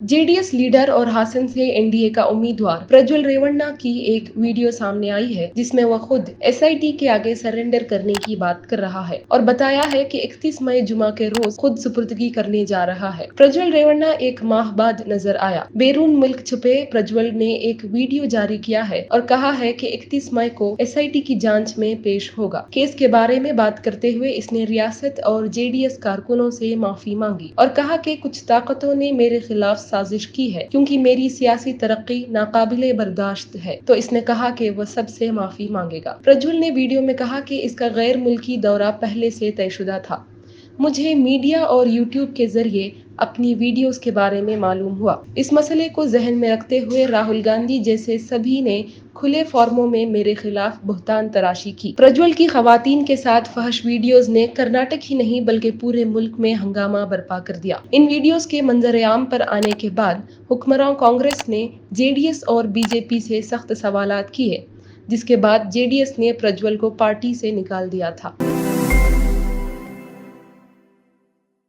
JDS leader और हासन से NDA का उम्मीदवार प्रज्वल रेवन्ना की एक वीडियो सामने आई है जिसमें वह खुद एसआईटी के आगे सरेंडर करने की बात कर रहा है और बताया है कि 31 मई जुमा के रोज खुद सुपुर्दगी करने जा रहा है। प्रज्वल रेवन्ना एक माह बाद नजर आया। बैरून मुल्क छुपे प्रज्वल ने एक वीडियो जारी किया है और कहा है कि 31 मई को एसआईटी की जांच में पेश होगा। केस के बारे में बात करते हुए इसने रियासत और जेडीएस कारकुनों से माफी मांगी और कहा कि कुछ ताकतों ने मेरे खिलाफ साजिश की है क्योंकि मेरी सियासी तरक्की नाकाबिले बर्दाश्त है। तो इसने कहा कि वह सबसे माफी मांगेगा। प्रज्वल ने वीडियो में कहा कि इसका गैर मुल्की दौरा पहले से तयशुदा था। मुझे मीडिया और यूट्यूब के जरिए अपनी वीडियोस के बारे में मालूम हुआ। इस मसले को जहन में रखते हुए राहुल गांधी जैसे सभी ने खुले फॉर्मों में मेरे खिलाफ बुहतान तराशी की। प्रज्वल की खवातीन के साथ फहश वीडियोस ने कर्नाटक ही नहीं बल्कि पूरे मुल्क में हंगामा बर्पा कर दिया। इन वीडियोस के मंजर-ए-आम पर आने के बाद हुक्मरान कांग्रेस ने जेडीएस और बीजेपी से सख्त सवालात किए, जिसके बाद जेडीएस ने प्रज्वल को पार्टी से निकाल दिया था।